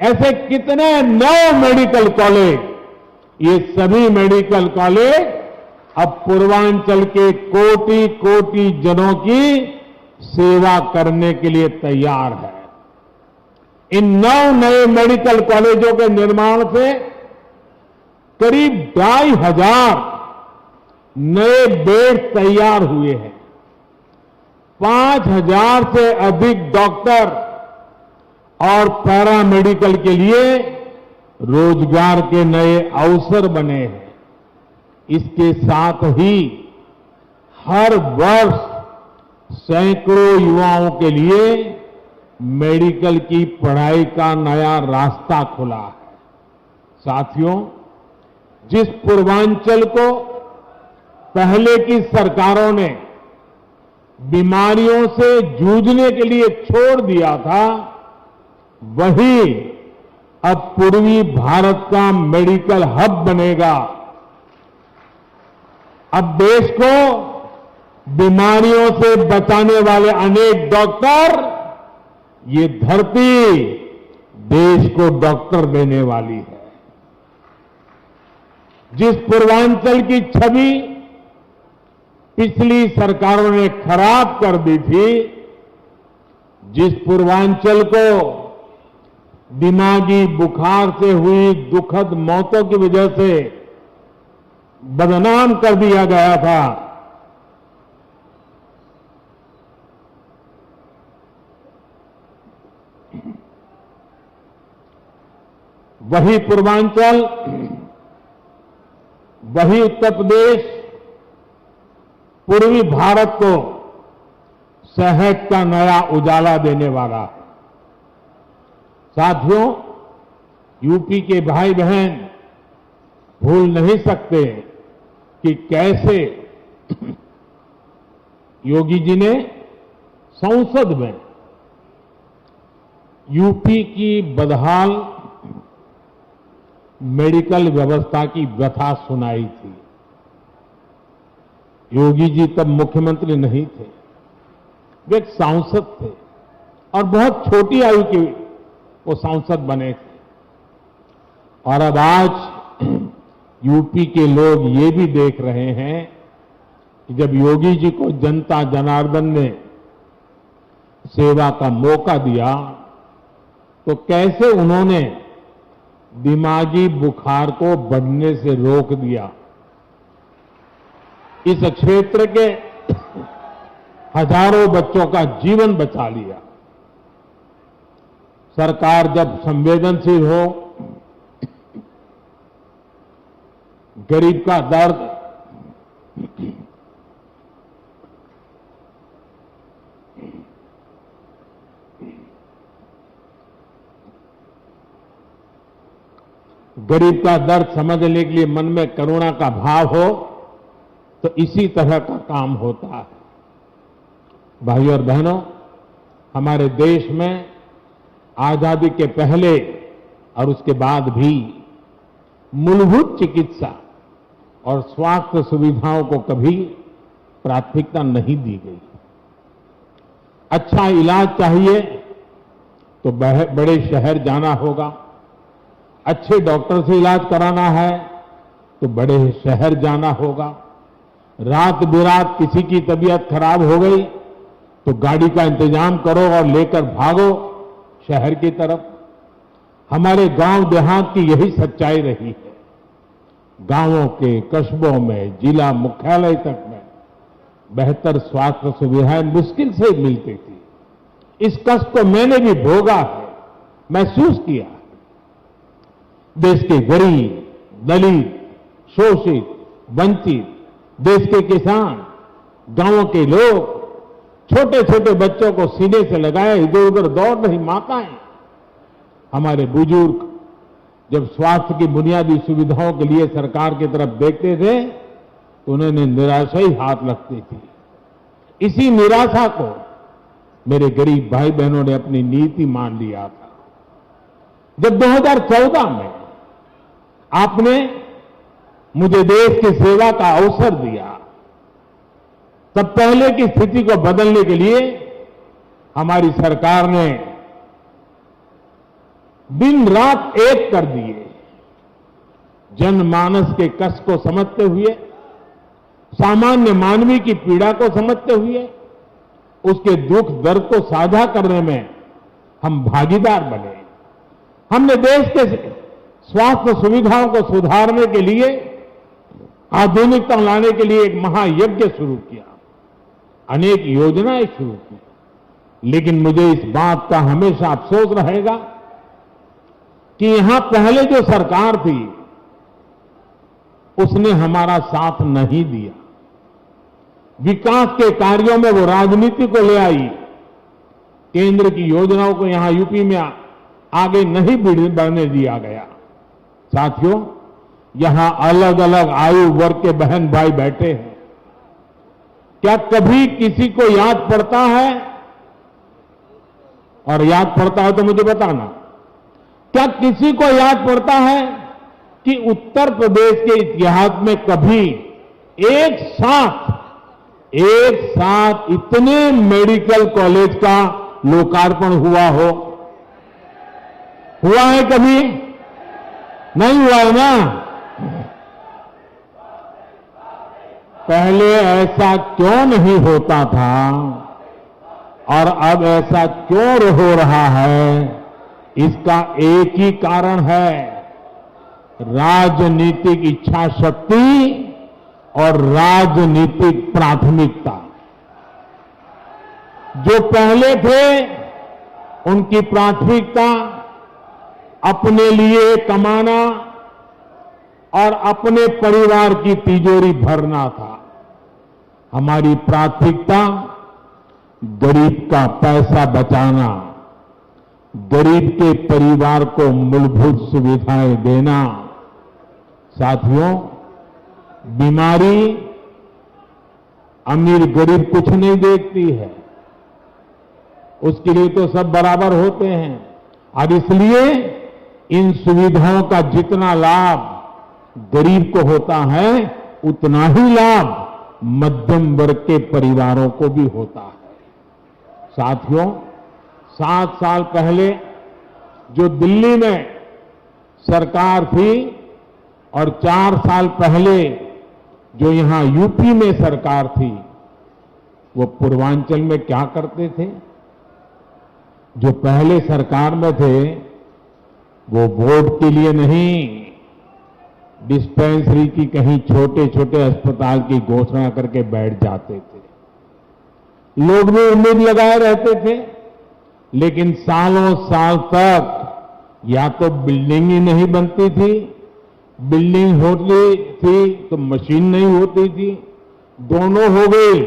ऐसे कितने 9 मेडिकल कॉलेज। ये सभी मेडिकल कॉलेज अब पूर्वांचल के कोटि कोटि जनों की सेवा करने के लिए तैयार है। इन 9 नए मेडिकल कॉलेजों के निर्माण से करीब 2,500 नए बेड तैयार हुए हैं। 5,000 से अधिक डॉक्टर और पैरामेडिकल के लिए रोजगार के नए अवसर बने हैं। इसके साथ ही हर वर्ष सैकड़ों युवाओं के लिए मेडिकल की पढ़ाई का नया रास्ता खुला है। साथियों, जिस पूर्वांचल को पहले की सरकारों ने बीमारियों से जूझने के लिए छोड़ दिया था, वही अब पूर्वी भारत का मेडिकल हब बनेगा। अब देश को बीमारियों से बचाने वाले अनेक डॉक्टर, ये धरती देश को डॉक्टर देने वाली है। जिस पूर्वांचल की छवि पिछली सरकारों ने खराब कर दी थी, जिस पूर्वांचल को दिमागी बुखार से हुई दुखद मौतों की वजह से बदनाम कर दिया गया था, वही पूर्वांचल, वही उत्तर प्रदेश पूर्वी भारत को सेहत का नया उजाला देने वाला है। साथियों, यूपी के भाई बहन भूल नहीं सकते कि कैसे योगी जी ने संसद में यूपी की बदहाल मेडिकल व्यवस्था की व्यथा सुनाई थी। योगी जी तब मुख्यमंत्री नहीं थे, वे एक सांसद थे और बहुत छोटी आयु के वो सांसद बने थे। और अब आज यूपी के लोग ये भी देख रहे हैं कि जब योगी जी को जनता जनार्दन ने सेवा का मौका दिया, तो कैसे उन्होंने दिमागी बुखार को बढ़ने से रोक दिया। इस क्षेत्र के हजारों बच्चों का जीवन बचा लिया। सरकार जब संवेदनशील हो, गरीब का दर्द गरीब का दर्द समझने के लिए मन में करुणा का भाव हो तो इसी तरह का काम होता है। भाइयों और बहनों, हमारे देश में आजादी के पहले और उसके बाद भी मूलभूत चिकित्सा और स्वास्थ्य सुविधाओं को कभी प्राथमिकता नहीं दी गई। अच्छा इलाज चाहिए तो बड़े शहर जाना होगा, अच्छे डॉक्टर से इलाज कराना है तो बड़े शहर जाना होगा, रात बिरात किसी की तबीयत खराब हो गई तो गाड़ी का इंतजाम करो और लेकर भागो शहर की तरफ। हमारे गांव देहात की यही सच्चाई रही है। गांवों के कस्बों में जिला मुख्यालय तक में बेहतर स्वास्थ्य सुविधाएं मुश्किल से मिलती थी। इस कष्ट को मैंने भी भोगा है, महसूस किया। देश के गरीब, दलित, शोषित, वंचित, देश के किसान, गांवों के लोग, छोटे छोटे बच्चों को सीने से लगाए इधर उधर दौड़ रही माताएं, हमारे बुजुर्ग जब स्वास्थ्य की बुनियादी सुविधाओं के लिए सरकार की तरफ देखते थे तो उन्हें निराशा ही हाथ लगती थी। इसी निराशा को मेरे गरीब भाई बहनों ने अपनी नीति मान लिया था। जब 2014 में आपने मुझे देश की सेवा का अवसर दिया, तब पहले की स्थिति को बदलने के लिए हमारी सरकार ने दिन रात एक कर दिए। जनमानस के कष्ट को समझते हुए, सामान्य मानवी की पीड़ा को समझते हुए, उसके दुख दर्द को साझा करने में हम भागीदार बने। हमने देश के स्वास्थ्य सुविधाओं को सुधारने के लिए, आधुनिकता लाने के लिए एक महायज्ञ शुरू किया, अनेक योजनाएं शुरू की। लेकिन मुझे इस बात का हमेशा अफसोस रहेगा कि यहां पहले जो सरकार थी उसने हमारा साथ नहीं दिया। विकास के कार्यों में वो राजनीति को ले आई, केंद्र की योजनाओं को यहां यूपी में आगे नहीं बढ़ने दिया गया। साथियों, यहां अलग अलग आयु वर्ग के बहन भाई बैठे हैं। क्या कभी किसी को याद पड़ता है, और याद पड़ता है तो मुझे बताना, क्या किसी को याद पड़ता है कि उत्तर प्रदेश के इतिहास में कभी एक साथ इतने मेडिकल कॉलेज का लोकार्पण हुआ हो? हुआ है कभी? नहीं हुआ है ना? पहले ऐसा क्यों नहीं होता था और अब ऐसा क्यों हो रहा है? इसका एक ही कारण है, राजनीतिक इच्छा शक्ति और राजनीतिक प्राथमिकता। जो पहले थे उनकी प्राथमिकता अपने लिए कमाना और अपने परिवार की तिजोरी भरना था। हमारी प्राथमिकता गरीब का पैसा बचाना, गरीब के परिवार को मूलभूत सुविधाएं देना। साथियों, बीमारी अमीर गरीब कुछ नहीं देखती है, उसके लिए तो सब बराबर होते हैं। और इसलिए इन सुविधाओं का जितना लाभ गरीब को होता है उतना ही लाभ मध्यम वर्ग के परिवारों को भी होता है। साथियों, 7 साल पहले जो दिल्ली में सरकार थी और 4 साल पहले जो यहां यूपी में सरकार थी, वो पूर्वांचल में क्या करते थे? जो पहले सरकार में थे वो वोट के लिए नहीं, डिस्पेंसरी की कहीं छोटे छोटे अस्पताल की घोषणा करके बैठ जाते थे। लोग भी उम्मीद लगाए रहते थे, लेकिन सालों साल तक या तो बिल्डिंग ही नहीं बनती थी, बिल्डिंग होती थी तो मशीन नहीं होती थी, दोनों हो गई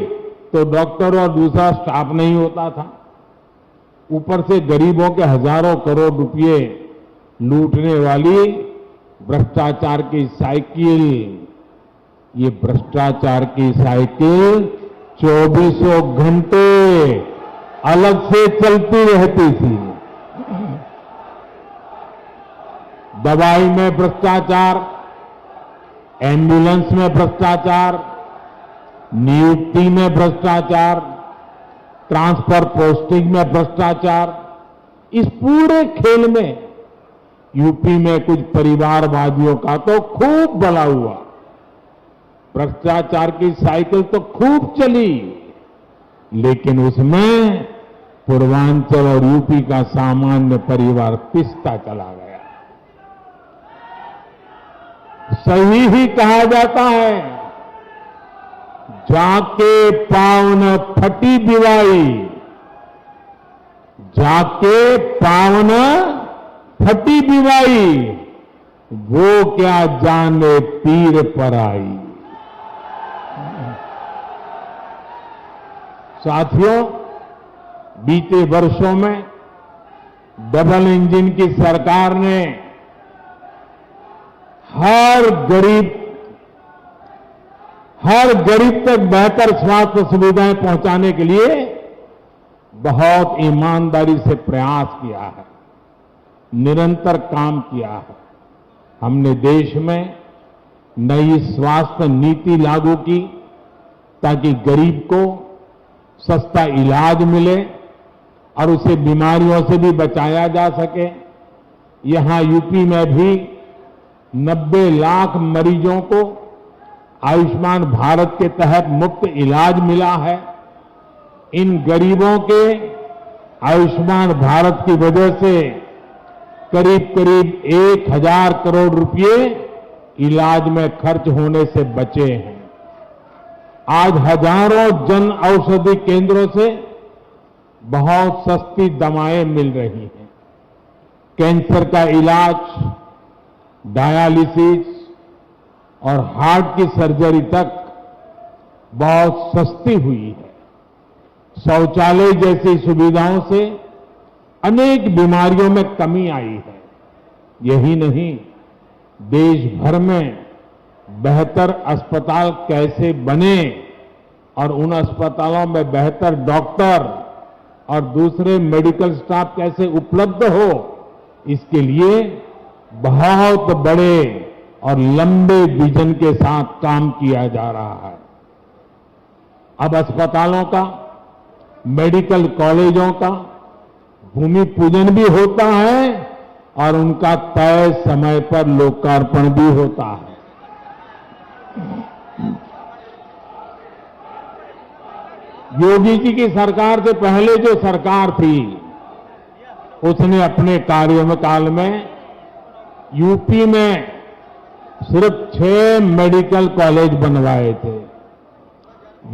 तो डॉक्टर और दूसरा स्टाफ नहीं होता था। ऊपर से गरीबों के हजारों करोड़ रुपए लूटने वाली भ्रष्टाचार की साइकिल, ये भ्रष्टाचार की साइकिल 24 घंटे अलग से चलती रहती थी। दवाई में भ्रष्टाचार, एम्बुलेंस में भ्रष्टाचार, नियुक्ति में भ्रष्टाचार, ट्रांसफर पोस्टिंग में भ्रष्टाचार, इस पूरे खेल में यूपी में कुछ परिवारवादियों का तो खूब बला हुआ। भ्रष्टाचार की साइकिल तो खूब चली, लेकिन उसमें पूर्वांचल और यूपी का सामान्य परिवार पिसता चला गया। सही ही कहा जाता है, जाके पावन फटी दिवाई, जाके पावन फटी दिवाई, वो क्या जाने पीर पर आई। साथियों, बीते वर्षों में डबल इंजन की सरकार ने हर गरीब तक बेहतर स्वास्थ्य सुविधाएं पहुंचाने के लिए बहुत ईमानदारी से प्रयास किया है, निरंतर काम किया है। हमने देश में नई स्वास्थ्य नीति लागू की ताकि गरीब को सस्ता इलाज मिले और उसे बीमारियों से भी बचाया जा सके। यहां यूपी में भी 90 लाख मरीजों को आयुष्मान भारत के तहत मुफ्त इलाज मिला है। इन गरीबों के आयुष्मान भारत की वजह से करीब करीब 1000 करोड़ रुपए इलाज में खर्च होने से बचे हैं। आज हजारों जन औषधि केंद्रों से बहुत सस्ती दवाएं मिल रही हैं। कैंसर का इलाज, डायलिसिस और हार्ट की सर्जरी तक बहुत सस्ती हुई है। शौचालय जैसी सुविधाओं से अनेक बीमारियों में कमी आई है। यही नहीं, देश भर में बेहतर अस्पताल कैसे बने और उन अस्पतालों में बेहतर डॉक्टर और दूसरे मेडिकल स्टाफ कैसे उपलब्ध हो, इसके लिए बहुत बड़े और लंबे विजन के साथ काम किया जा रहा है। अब अस्पतालों का, मेडिकल कॉलेजों का भूमि पूजन भी होता है और उनका तय समय पर लोकार्पण भी होता है। योगी जी की सरकार से पहले जो सरकार थी, उसने अपने कार्यकाल में यूपी में सिर्फ 6 मेडिकल कॉलेज बनवाए थे।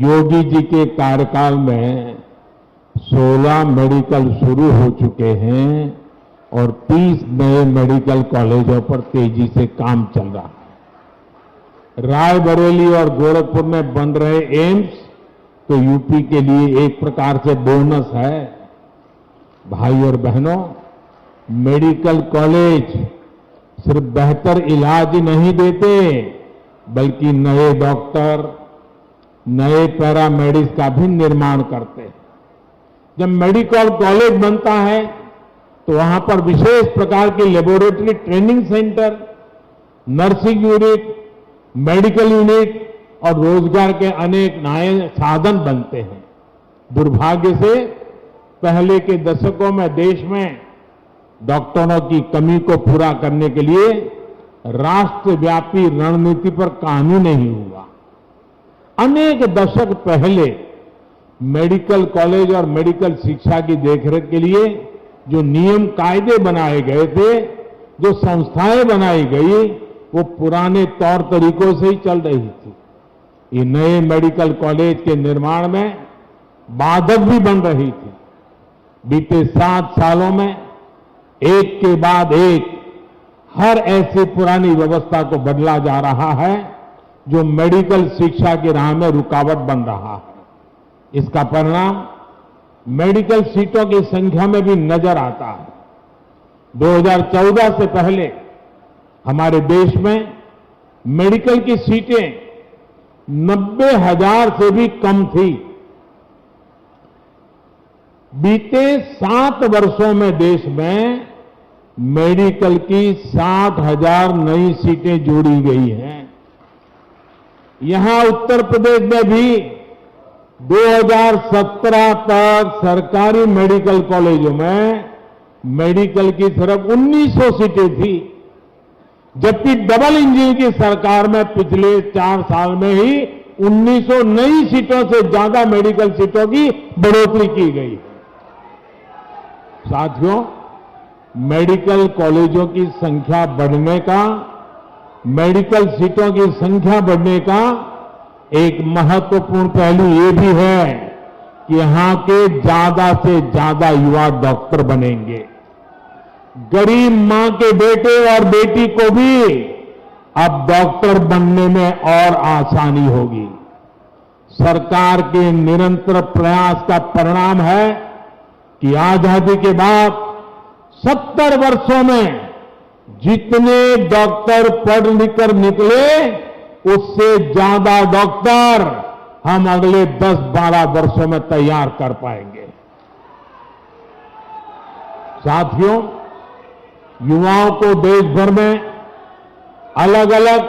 योगी जी के कार्यकाल में 16 मेडिकल शुरू हो चुके हैं और 30 नए मेडिकल कॉलेजों पर तेजी से काम चल रहा है। रायबरेली और गोरखपुर में बन रहे एम्स तो यूपी के लिए एक प्रकार से बोनस है। भाई और बहनों, मेडिकल कॉलेज सिर्फ बेहतर इलाज नहीं देते, बल्कि नए डॉक्टर, नए पैरामेडिक्स का भी निर्माण करते हैं। जब मेडिकल कॉलेज बनता है तो वहां पर विशेष प्रकार के laboratory training centre, nursing unit, medical unit और रोजगार के अनेक नए साधन बनते हैं। दुर्भाग्य से पहले के दशकों में देश में डॉक्टरों की कमी को पूरा करने के लिए राष्ट्रव्यापी रणनीति पर काम ही नहीं हुआ। अनेक दशक पहले मेडिकल कॉलेज और मेडिकल शिक्षा की देखरेख के लिए जो नियम कायदे बनाए गए थे, जो संस्थाएं बनाई गई, वो पुराने तौर तरीकों से ही चल रही थी। ये नए मेडिकल कॉलेज के निर्माण में बाधक भी बन रही थी। बीते 7 सालों में एक के बाद एक हर ऐसी पुरानी व्यवस्था को बदला जा रहा है जो मेडिकल शिक्षा की राह में रुकावट बन रहा है। इसका परिणाम मेडिकल सीटों की संख्या में भी नजर आता है। 2014 से पहले हमारे देश में मेडिकल की सीटें 90,000 से भी कम थी। बीते 7 वर्षों में देश में मेडिकल की 60,000 नई सीटें जोड़ी गई हैं। यहां उत्तर प्रदेश में भी 2017 तक सरकारी मेडिकल कॉलेजों में मेडिकल की सिर्फ 1900 सीटें थी, जबकि डबल इंजन की सरकार में पिछले 4 साल में ही 1900 नई सीटों से ज्यादा मेडिकल सीटों की बढ़ोतरी की गई है। साथियों, मेडिकल कॉलेजों की संख्या बढ़ने का, मेडिकल सीटों की संख्या बढ़ने का एक महत्वपूर्ण पहलू ये भी है कि यहां के ज्यादा से ज्यादा युवा डॉक्टर बनेंगे। गरीब मां के बेटे और बेटी को भी अब डॉक्टर बनने में और आसानी होगी। सरकार के निरंतर प्रयास का परिणाम है कि आजादी के बाद 70 वर्षों में जितने डॉक्टर पढ़ लिख कर निकले, उससे ज्यादा डॉक्टर हम अगले 10-12 वर्षों में तैयार कर पाएंगे। साथियों, युवाओं को देश भर में अलग अलग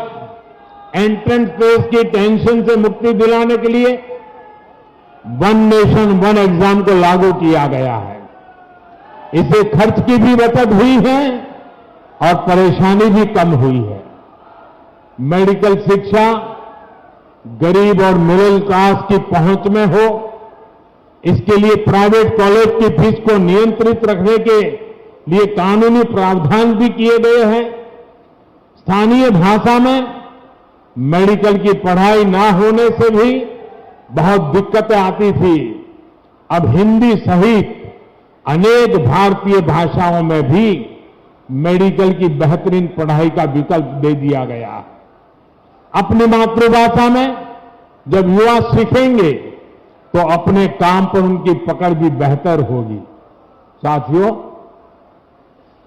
एंट्रेंस टेस्ट की टेंशन से मुक्ति दिलाने के लिए वन नेशन वन एग्जाम को लागू किया गया है। इससे खर्च की भी बचत हुई है और परेशानी भी कम हुई है। मेडिकल शिक्षा गरीब और मिडिल क्लास की पहुंच में हो, इसके लिए प्राइवेट कॉलेज की फीस को नियंत्रित रखने के लिए कानूनी प्रावधान भी किए गए हैं। स्थानीय भाषा में मेडिकल की पढ़ाई ना होने से भी बहुत दिक्कतें आती थी। अब हिंदी सहित अनेक भारतीय भाषाओं में भी मेडिकल की बेहतरीन पढ़ाई का विकल्प दे दिया गया। अपनी मातृभाषा में जब युवा सीखेंगे तो अपने काम पर उनकी पकड़ भी बेहतर होगी। साथियों,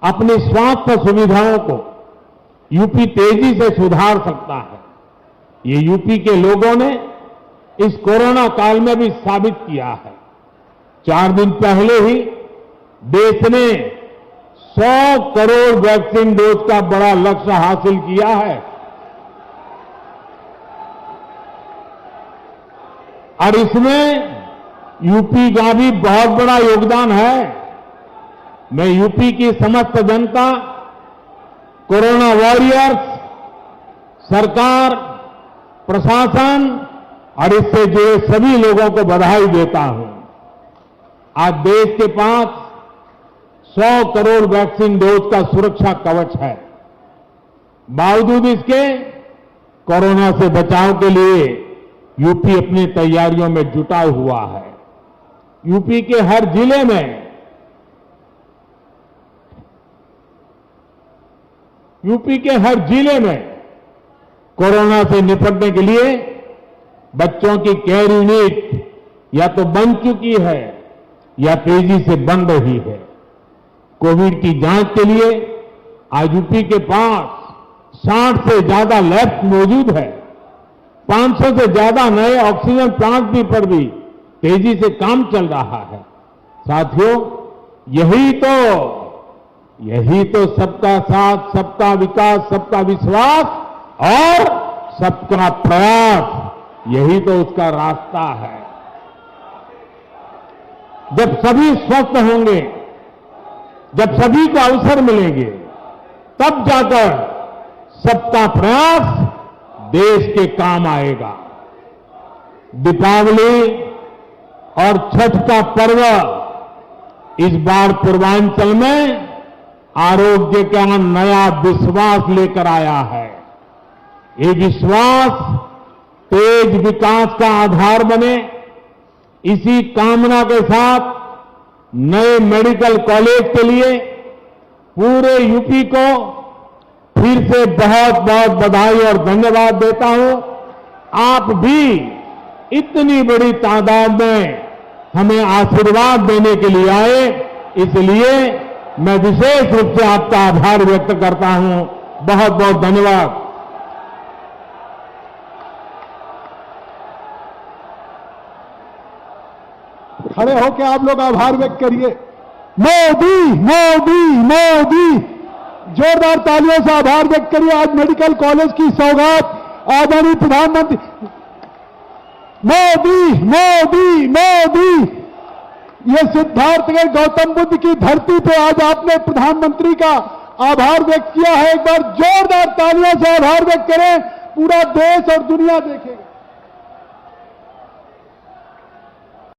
अपनी स्वास्थ्य सुविधाओं को यूपी तेजी से सुधार सकता है। ये यूपी के लोगों ने इस कोरोना काल में भी साबित किया है। 4 दिन पहले ही देश ने 100 करोड़ वैक्सीन डोज का बड़ा लक्ष्य हासिल किया है और इसमें यूपी का भी बहुत बड़ा योगदान है। मैं यूपी की समस्त जनता, कोरोना वॉरियर्स, सरकार, प्रशासन और इससे जुड़े सभी लोगों को बधाई देता हूं। आज देश के पास 100 करोड़ वैक्सीन डोज का सुरक्षा कवच है। बावजूद इसके कोरोना से बचाव के लिए यूपी अपनी तैयारियों में जुटा हुआ है। यूपी के हर जिले में कोरोना से निपटने के लिए बच्चों की केयर यूनिट या तो बन चुकी है या तेजी से बन रही है। कोविड की जांच के लिए आज यूपी के पास 60 से ज्यादा लैब मौजूद है। 500 से ज्यादा नए ऑक्सीजन प्लांट भी पर भी तेजी से काम चल रहा है। साथियों, यही तो सबका साथ, सबका विकास, सबका विश्वास और सबका प्रयास, यही तो उसका रास्ता है। जब सभी स्वस्थ होंगे, जब सभी को अवसर मिलेंगे, तब जाकर सबका प्रयास देश के काम आएगा। दीपावली और छठ का पर्व इस बार पूर्वांचल में आरोग्य का नया विश्वास लेकर आया है। ये विश्वास तेज विकास का आधार बने, इसी कामना के साथ नए मेडिकल कॉलेज के लिए पूरे यूपी को फिर से बहुत बहुत बधाई और धन्यवाद देता हूं। आप भी इतनी बड़ी तादाद में हमें आशीर्वाद देने के लिए आए, इसलिए मैं विशेष रूप से आपका आभार व्यक्त करता हूं। बहुत बहुत धन्यवाद। खड़े होकर आप लोग आभार व्यक्त करिए। मोदी मोदी मोदी, जोरदार तालियों से आभार व्यक्त करिए। आज मेडिकल कॉलेज की सौगात आदरणीय प्रधानमंत्री मोदी मोदी मोदी, ये सिद्धार्थनगर गौतम बुद्ध की धरती पे आज आपने प्रधानमंत्री का आभार व्यक्त किया है। एक बार जोरदार तालियों से आभार व्यक्त करें, पूरा देश और दुनिया देखेगा।